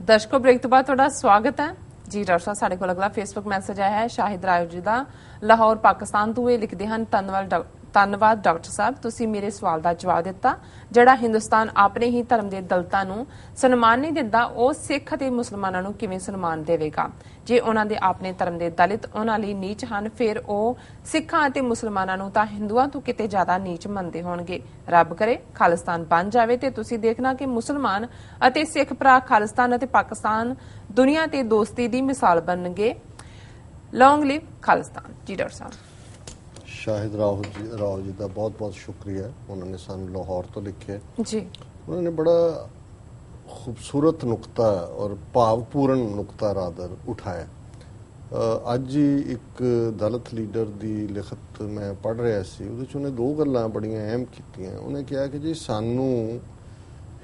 दर्शकों ब्रेक तो बाद थोड़ा स्वागत है जी। डॉक्टर साहब साढ़े को अगला फेसबुक मैसेज आया है शाहिद रायो जी का लाहौर पाकिस्तान तो ये लिखते हैं ਧੰਨਵਾਦ ਡਾਕਟਰ ਸਾਹਿਬ ਤੁਸੀਂ ਮੇਰੇ ਸਵਾਲ ਦਾ ਜਵਾਬ ਦਿੱਤਾ। ਜਿਹੜਾ ਹਿੰਦੁਸਤਾਨ ਆਪਣੇ ਹੀ ਧਰਮ ਦੇ ਦਲਿਤਾਂ ਨੂੰ ਸਨਮਾਨ ਨਹੀਂ ਦਿੰਦਾ ਉਹ ਸਿੱਖ ਅਤੇ ਮੁਸਲਮਾਨਾਂ ਨੂੰ ਕਿਵੇਂ ਸਨਮਾਨ ਦੇਵੇਗਾ। ਜੇ ਉਹਨਾਂ ਦੇ ਆਪਣੇ ਧਰਮ ਦੇ ਦਲਿਤ ਉਹਨਾਂ ਲਈ ਨੀਚ ਹਨ ਫਿਰ ਉਹ ਸਿੱਖਾਂ ਅਤੇ ਮੁਸਲਮਾਨਾਂ ਨੂੰ ਤਾਂ ਹਿੰਦੂਆਂ ਤੋਂ ਕਿਤੇ ਜ਼ਿਆਦਾ ਨੀਚ ਮੰਨਦੇ ਹੋਣਗੇ। ਰੱਬ ਕਰੇ ਖਾਲਿਸਤਾਨ ਬਣ ਜਾਵੇ ਤੇ ਤੁਸੀਂ ਦੇਖਣਾ ਕਿ ਮੁਸਲਮਾਨ ਅਤੇ ਸਿੱਖ ਭਰਾ ਖਾਲਿਸਤਾਨ ਅਤੇ ਪਾਕਿਸਤਾਨ ਦੁਨੀਆ ਤੇ ਦੋਸਤੀ ਦੀ ਮਿਸਾਲ ਬਣਨਗੇ। ਲੌਂਗ ਲਿਵ ਖਾਲਿਸਤਾਨ ਜੀ। ਡਾਕਟਰ ਸਾਹਿਬ शाहिद राव जी का बहुत बहुत शुक्रिया। उन्होंने सानू लाहौर तो लिखे जी। उन्होंने बड़ा खूबसूरत नुकता और भावपूर्ण नुकता रादर उठाया। अज ही एक दलित लीडर की लिखत मैं पढ़ रहा सी, उहदे च उन्हें दो गल्लां बड़ियां अहम कीतियां। उन्हें कहा कि जी सानू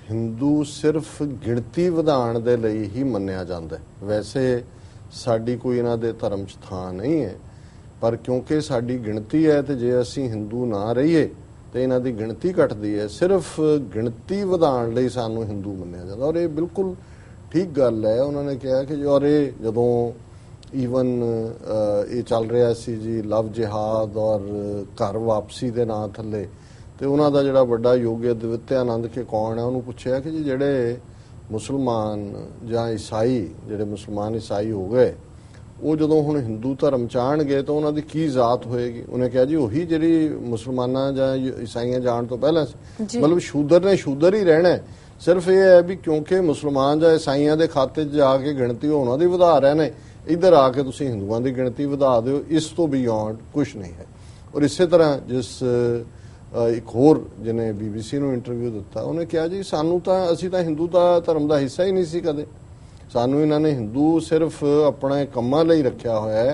हिंदू सिर्फ गिणती वधाण दे लई ही मन्निया जांदा है, वैसे साडी कोई इन्हां दे धर्म च थां नहीं है, पर क्योंकि साडी गिणती है तो जे असी हिंदू ना रहीए तो इन्हां दी गिणती घटदी है। सिर्फ गिणती वधाण लई सानू हिंदू मन्निया जांदा और ये बिल्कुल ठीक गल है। उन्होंने कहा कि और ये जदों ईवन ये चल रहा सी जी लव जिहाद और घर वापसी के नां थले तो उन्हां दा जिहड़ा वड्डा योग्य दिव्यानंद के कौन है उन्होंने पुछया कि जी जिहड़े मुसलमान जां ईसाई जिहड़े मुसलमान ईसाई हो गए वो जो हुण हिंदू धर्म च आउणगे तो उन्होंने की जात होएगी। उन्हें कहा जी उही जिहड़ी मुसलमानां जां ईसाइयां जाण तो पहला मतलब शूदर ने शूदर ही रहना है। सिर्फ ये है भी क्योंकि मुसलमान जां ईसाइयां दे खाते च जाके गिणती उन्हां दी वधा रहे ने, इधर आके तुसीं हिंदुआं दी गिणती वधा दिओ, इस तो बियॉन्ड कुछ नहीं है। और इस तरह जिस एक होर जिन्हें BBC नूं इंटरव्यू दिता उन्हें कहा जी सानू तां असीं तां हिंदू दा धर्म दा हिस्सा ही नहीं सी कदे, सानू इन्हां ने हिंदू सिर्फ अपने कम्मां लई रखिया होया है,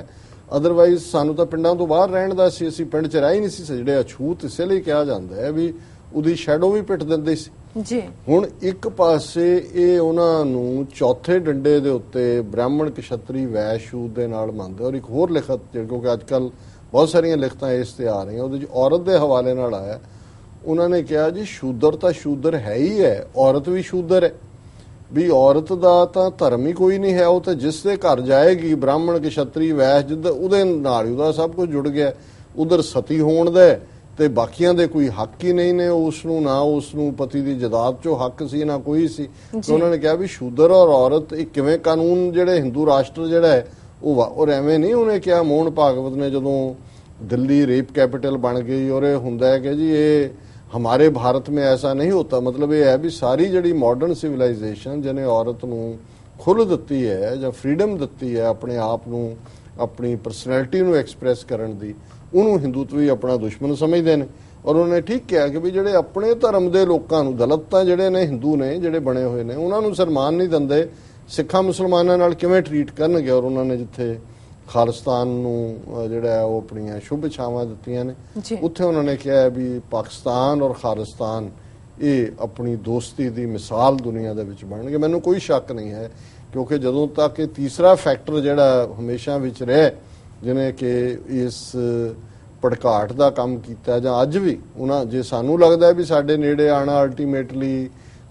अदरवाइज सानू तां पिंडां तो बाहर रहण दा सी, असीं पिंड च रह ही नहीं सी। जिहड़े अछूत इसे लई कहा जांदा है भी उहदी शैडो भी पिट दिंदे सी जी। हुण एक पासे ये उन्हां नूं चौथे डंडे दे उत्ते ब्राह्मण क्षत्री वैश्य शूद दे नाल मंनदे। और एक होर लिखत क्योंकि अजकल बहुत सारियां लिखतां इस ते आ रहीआं उहदे च औरत दे हवाले नाल आया। उन्होंने कहा जी शूदर तां शूदर है ही है, औरत भी शूदर है भी औरत दा तां धर्म ही कोई नहीं है, वो तो जिस दे घर जाएगी ब्राह्मण क्षत्री वैश्य जिद्द उहदे नाल उहदा सब कुछ जुड़ गया। उधर सती होण दे ते बाकियां दे कोई हक ही नहीं ने, उसनूं ना उसनूं पति दी जायदाद चों हक सी ना कोई सी। तो उन्होंने कहा भी शूदर और औरत एक किवें कानून जिहड़े हिंदू राष्ट्र जिहड़ा है और एवें नहीं। उन्हें कहा मोहन भागवत ने जदों दिल्ली रेप कैपिटल बन गई और यह हुंदा है कि जी ये हमारे भारत में ऐसा नहीं होता। मतलब ये है भी सारी जिहड़ी मॉडर्न सिविलाइजेशन जिन्हें औरत नूं खुल दित्ती है जां फ्रीडम दित्ती है अपने आप नूं अपनी परसनैलिटी नूं एक्सप्रैस करन दी, उहनूं हिंदुत्व ही अपना दुश्मन समझदे ने। और उन्होंने ठीक कहा कि भी जिहड़े अपने धर्म दे लोकां नूं दलित तां जिहड़े ने हिंदू ने जिहड़े बने हुए ने उन्हां नूं सन्मान नहीं दिंदे, सिखां मुसलमानां नाल किवें ट्रीट करनगे। और उन्होंने जिथे खालिस्तान नूं जिहड़ा है वो अपनियां शुभ इच्छावां दित्तियां ने उत्थे उन्होंने कहा भी पाकिस्तान और खालिस्तान ये अपनी दोस्ती की मिसाल दुनिया दे विच बनणगे। मैनूं कोई शक नहीं है क्योंकि जदों तक ये तीसरा फैक्टर जिहड़ा हमेशा विच रहे जिन्हें कि इस भड़काहट का काम कीता जां अज भी उन्हां जे सानूं लगदा है भी साडे नेड़े आना अल्टीमेटली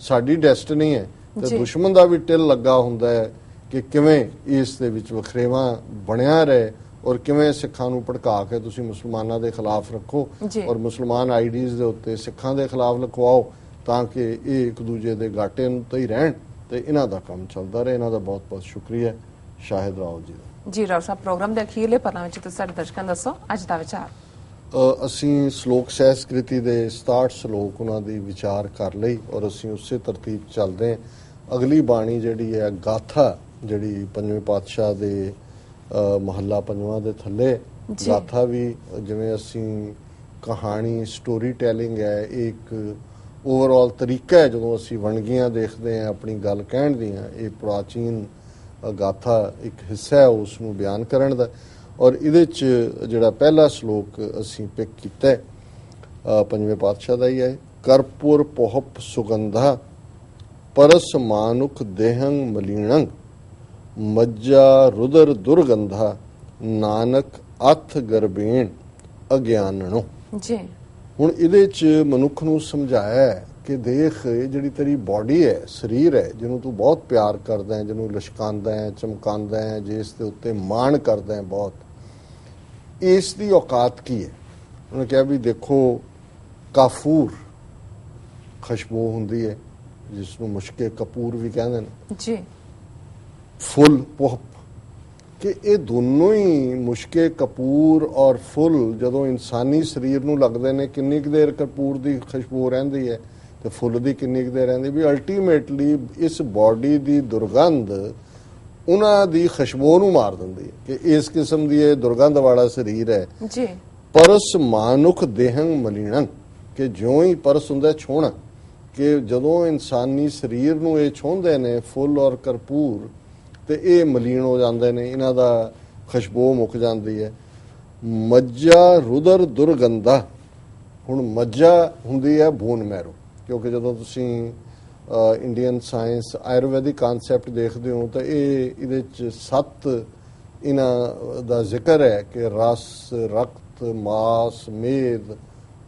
साडी डेस्टिनी है तो दुश्मन का भी टिल लगा हुंदा है कि किवें इस दे विच वखरेवा बनिया रहे और किवें सिखां नूं भड़का के तुसीं मुसलमानां दे खिलाफ रखो और मुसलमान आईडीज दे उत्ते सिखां दे खिलाफ लिखवाओ ताकि ये एक दूजे दे घाटे ते ही रहण ते इन्हां दा काम चलदा रहे। इन्हां दा बहुत बहुत शुक्रिया शाहिद राव जी दा। जी डॉक्टर साहब प्रोग्राम दे अखीरले पन्ना विच तुसीं साडे दर्शकां दस्सो अज दा विचार। असीं श्लोक सहस्कृति दे 67 श्लोक उन्हां दी विचार कर लई और असीं उਸੇ तरतीब चलदे हां। अगली बाणी जिहड़ी है गाथा जिहड़ी पंजवें पातशाह दे महला पंजवां दे थल्ले गाथा भी जिवें असीं कहानी स्टोरी टैलिंग है एक ओवरऑल तरीका है जदों असीं वणगियां देखदे हैं अपनी गल कहण दियां ये प्राचीन गाथा एक हिस्सा है उसनूं बयान करन दा। और इहदे च जिहड़ा पहला श्लोक असीं पिक कीता है पंजवें पातशाह दा ही है। करपुर पोहप सुगंधा परस मानुख देहंग मलीणंग मज्जा रुदर दुर्गंधा नानक अथ गर्भेण अज्ञानणो जी। हुण इहदे च मनुख नूं समझाया है ਕਿ ਦੇਖ ਇਹ ਜਿਹੜੀ ਤੇਰੀ ਬਾਡੀ ਹੈ, ਸਰੀਰ ਹੈ, ਜਿਹਨੂੰ ਤੂੰ ਬਹੁਤ ਪਿਆਰ ਕਰਦਾ ਹੈ, ਜਿਹਨੂੰ ਲਿਸ਼ਕਾਉਂਦਾ ਹੈ, ਚਮਕਾਉਂਦਾ ਹੈ, ਜਿਸ ਦੇ ਉੱਤੇ ਮਾਣ ਕਰਦਾ ਹੈ ਬਹੁਤ, ਇਸ ਦੀ ਔਕਾਤ ਕੀ ਹੈ? ਉਹਨੇ ਕਿਹਾ ਵੀ ਦੇਖੋ, ਕਾਫੂਰ ਖੁਸ਼ਬੂ ਹੁੰਦੀ ਹੈ ਜਿਸ ਨੂੰ ਮੁਸ਼ਕੇ ਕਪੂਰ ਵੀ ਕਹਿੰਦੇ ਨੇ ਜੀ, ਫੁੱਲ ਪੁਹਪ, ਕਿ ਇਹ ਦੋਨੋਂ ਹੀ ਮੁਸ਼ਕੇ ਕਪੂਰ ਔਰ ਫੁੱਲ ਜਦੋਂ ਇਨਸਾਨੀ ਸਰੀਰ ਨੂੰ ਲੱਗਦੇ ਨੇ, ਕਿੰਨੀ ਕੁ ਦੇਰ ਕਪੂਰ ਦੀ ਖੁਸ਼ਬੂ ਰਹਿੰਦੀ ਹੈ ਤੇ ਫੁੱਲ ਦੀ ਕਿੰਨੀ ਕੁ ਦੇਰ ਰਹਿੰਦੀ, ਵੀ ਅਲਟੀਮੇਟਲੀ ਇਸ ਬਾਡੀ ਦੀ ਦੁਰਗੰਧ ਉਹਨਾਂ ਦੀ ਖੁਸ਼ਬੂ ਨੂੰ ਮਾਰ ਦਿੰਦੀ ਹੈ ਕਿ ਇਸ ਕਿਸਮ ਦੀ ਇਹ ਦੁਰਗੰਧ ਵਾਲਾ ਸਰੀਰ ਹੈ ਜੀ। ਪਰਸ ਮਾਨੁਖ ਦੇਹੰ ਮਲੀਣੰ, ਕਿ ਜਿਉਂ ਹੀ ਪਰਸ ਹੁੰਦਾ ਛੋਹਣਾ, ਕਿ ਜਦੋਂ ਇਨਸਾਨੀ ਸਰੀਰ ਨੂੰ ਇਹ ਛੋਹਦੇ ਨੇ ਫੁੱਲ ਔਰ ਕਰਪੂਰ ਤੇ ਇਹ ਮਲੀਨ ਹੋ ਜਾਂਦੇ ਨੇ, ਇਹਨਾਂ ਦਾ ਖੁਸ਼ਬੂ ਮੁੱਕ ਜਾਂਦੀ ਹੈ। ਮੱਝਾ ਰੁਦਰ ਦੁਰਗੰਧਾ, ਹੁਣ ਮੱਝਾ ਹੁੰਦੀ ਹੈ ਬੋਨ ਮੈਰੋ, ਕਿਉਂਕਿ ਜਦੋਂ ਤੁਸੀਂ ਇੰਡੀਅਨ ਸਾਇੰਸ ਆਯੁਰਵੈਦਿਕ ਕਨਸੈਪਟ ਦੇਖਦੇ ਹੋ ਤਾਂ ਇਹਦੇ 'ਚ 7 ਇਹਨਾਂ ਦਾ ਜ਼ਿਕਰ ਹੈ ਕਿ ਰਸ, ਰਕਤ, ਮਾਸ, ਮੇਦ,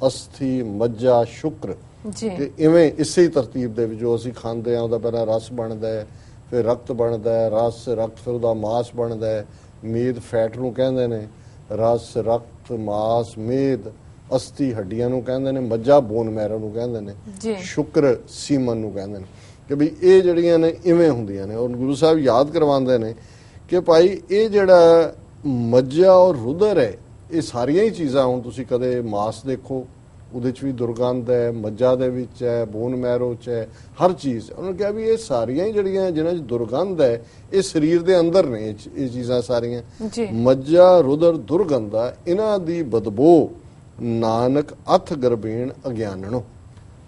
ਅਸਥੀ, ਮੱਝਾ, ਸ਼ੁਕਰ, ਕਿ ਇਵੇਂ ਇਸੇ ਤਰਤੀਬ ਦੇ ਵਿੱਚ ਜੋ ਅਸੀਂ ਖਾਂਦੇ ਹਾਂ ਉਹਦਾ ਪਹਿਲਾਂ ਰਸ ਬਣਦਾ ਹੈ, ਫਿਰ ਰਕਤ ਬਣਦਾ ਹੈ, ਰਸ, ਰਕਤ, ਫਿਰ ਉਹਦਾ ਮਾਸ ਬਣਦਾ ਹੈ, ਮੇਦ ਫੈਟ ਨੂੰ ਕਹਿੰਦੇ ਨੇ, ਰਸ, ਰਕਤ, ਮਾਸ, ਮੇਦ, ਅਸਥੀ ਹੱਡੀਆਂ ਨੂੰ ਕਹਿੰਦੇ ਨੇ, ਮੱਝਾ ਬੋਨ ਮੈਰੋ ਨੂੰ ਕਹਿੰਦੇ ਨੇ, ਸ਼ੁਕਰ ਸੀਮਨ ਨੂੰ ਕਹਿੰਦੇ ਨੇ, ਕਿ ਵੀ ਇਹ ਜਿਹੜੀਆਂ ਨੇ ਇਵੇਂ ਹੁੰਦੀਆਂ ਨੇ। ਔਰ ਗੁਰੂ ਸਾਹਿਬ ਯਾਦ ਕਰਵਾਉਂਦੇ ਨੇ ਕਿ ਭਾਈ ਇਹ ਜਿਹੜਾ ਮੱਝਾ ਔਰ ਰੁਦਰ ਹੈ, ਇਹ ਸਾਰੀਆਂ ਹੀ ਚੀਜ਼ਾਂ, ਹੁਣ ਤੁਸੀਂ ਕਦੇ ਮਾਸ ਦੇਖੋ ਉਹਦੇ 'ਚ ਵੀ ਦੁਰਗੰਧ ਹੈ, ਮੱਝਾ ਦੇ ਵਿੱਚ ਹੈ, ਬੋਨ ਮੈਰੋ 'ਚ ਹੈ, ਹਰ ਚੀਜ਼। ਉਹਨਾਂ ਨੇ ਕਿਹਾ ਵੀ ਇਹ ਸਾਰੀਆਂ ਹੀ ਜਿਹੜੀਆਂ ਜਿਹਨਾਂ 'ਚ ਦੁਰਗੰਧ ਹੈ ਇਹ ਸਰੀਰ ਦੇ ਅੰਦਰ ਨੇ, ਇਹ ਚੀਜ਼ਾਂ ਸਾਰੀਆਂ। ਮੱਝਾ ਰੁਦਰ ਦੁਰਗੰਧਾ, ਇਹਨਾਂ ਦੀ ਬਦਬੂ ਨਾਨਕ ਅਥ ਗਰਬੇਣ ਅਗਿਆਨਣੋ।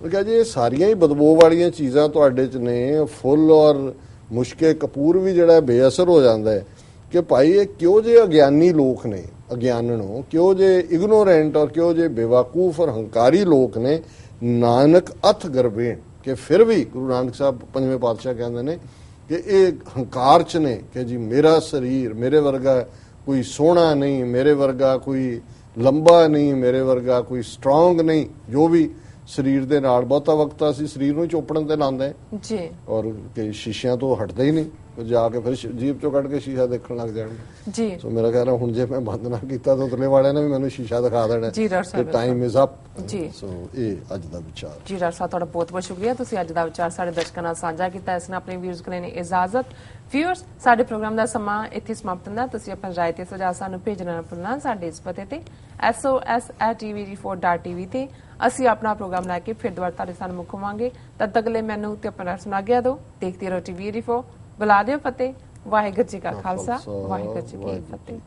ਉਹ ਕਿਹਾ ਜੀ ਇਹ ਸਾਰੀਆਂ ਹੀ ਬਦਬੂ ਵਾਲੀਆਂ ਚੀਜ਼ਾਂ ਤੁਹਾਡੇ 'ਚ ਨੇ। ਫੁੱਲ ਔਰ ਮੁਸ਼ਕੇ ਕਪੂਰ ਵੀ ਜਿਹੜਾ ਬੇਅਸਰ ਹੋ ਜਾਂਦਾ ਹੈ ਕਿ ਭਾਈ ਇਹ ਕਿਉਂ ਜੇ ਅਗਿਆਨੀ ਲੋਕ ਨੇ, ਅਗਿਆਨਣੋ, ਕਿਉਂ ਜੇ ਇਗਨੋਰੈਂਟ ਔਰ ਕਿਉਂ ਜੇ ਬੇਵਕੂਫ ਔਰ ਹੰਕਾਰੀ ਲੋਕ ਨੇ। ਨਾਨਕ ਅਥ ਗਰਬੇਣ, ਕਿ ਫਿਰ ਵੀ ਗੁਰੂ ਨਾਨਕ ਸਾਹਿਬ ਪੰਜਵੇਂ ਪਾਤਸ਼ਾਹ ਕਹਿੰਦੇ ਨੇ ਕਿ ਇਹ ਹੰਕਾਰ 'ਚ ਨੇ ਕਿ ਜੀ ਮੇਰਾ ਸਰੀਰ, ਮੇਰੇ ਵਰਗਾ ਕੋਈ ਸੋਹਣਾ ਨਹੀਂ, ਮੇਰੇ ਵਰਗਾ ਕੋਈ ਲੰਬਾ ਨਹੀਂ, ਮੇਰੇ ਵਰਗਾ ਕੋਈ ਸਟਰੋਂਗ ਨਹੀਂ। ਜੋ ਵੀ ਸਰੀਰ ਦੇ ਨਾਲ ਬਹੁਤਾ ਵਕਤ ਅਸੀਂ ਸਰੀਰ ਨੂੰ ਚੋਪੜਨ ਤੇ ਲਾਉਂਦੇ ਜੀ, ਔਰ ਕਈ ਸ਼ੀਸ਼ਿਆਂ ਤੋਂ ਹਟਦੇ ਹੀ ਨਹੀਂ, ਜਾ ਕੇ ਫਿਰ ਜੀਭ ਚੋਂ ਕੱਢ ਕੇ ਸ਼ੀਸ਼ਾ ਦੇਖਣ ਲੱਗ ਜਾਣਗੇ ਜੀ। ਸੋ ਮੇਰਾ ਕਹਿਣਾ ਹੁਣ ਜੇ ਮੈਂ ਬੰਦ ਨਾ ਕੀਤਾ ਤਾਂ ਉਤਲੇ ਵਾਲਿਆਂ ਨੇ ਵੀ ਮੈਨੂੰ ਸ਼ੀਸ਼ਾ ਦਿਖਾ ਦੇਣਾ ਜੀ। ਟਾਈਮ ਇਜ਼ ਅਪ ਜੀ। ਸੋ ਇਹ ਅੱਜ ਦਾ ਵਿਚਾਰ ਜੀ। ਡਾਕਟਰ ਸਾਹਿਬ ਤੁਹਾਡਾ ਬਹੁਤ ਬਹੁਤ ਸ਼ੁਕਰੀਆ, ਤੁਸੀਂ ਅੱਜ ਦਾ ਵਿਚਾਰ ਸਾਡੇ ਦਰਸ਼ਕਾਂ ਨਾਲ ਸਾਂਝਾ ਕੀਤਾ। ਇਸ ਨੇ ਆਪਣੇ ਵਿਊਅਰਸ ਕੋਲ ਨੇ ਇਜਾਜ਼ਤ। ਵਿਊਅਰਸ, ਸਾਡੇ ਪ੍ਰੋਗਰਾਮ ਦਾ ਸਮਾਂ ਇੱਥੇ ਸਮਾਪਤ ਹੁੰਦਾ। ਤੁਸੀਂ ਆਪਣੀ ਰਾਏ ਤੇ ਸੁਝਾਅ ਸਾਨੂੰ ਭੇਜਣਾ ਨਾ ਭੁੱਲਣਾ ਸਾਡੇ ਇਸ ਪਤੇ ਤੇ sos@tvd4.tv ਤੇ। ਅਸੀਂ ਆਪਣਾ ਪ੍ਰੋਗਰਾਮ ਲੈ ਕੇ ਫਿਰ ਦੁਬਾਰਾ ਤੁਹਾਡੇ ਸਾਹਮਣੇ ਮੁੱਖ ਹੋਵਾਂਗੇ। ਤਦ ਤੱਕ ਲਈ ਮੈਨੂੰ ਤੇ ਆਪਣਾ ਸੁਣਾ ਗਿਆ ਦਿਓ। ਦੇਖਦੇ ਰਹੋ TV 4। ਬੁਲਾ ਦਿਓ ਫਤਿਹ। ਵਾਹਿਗੁਰੂ ਜੀ ਕਾ ਖਾਲਸਾ, ਵਾਹਿਗੁਰੂ ਜੀ ਕੀ ਫਤਿਹ।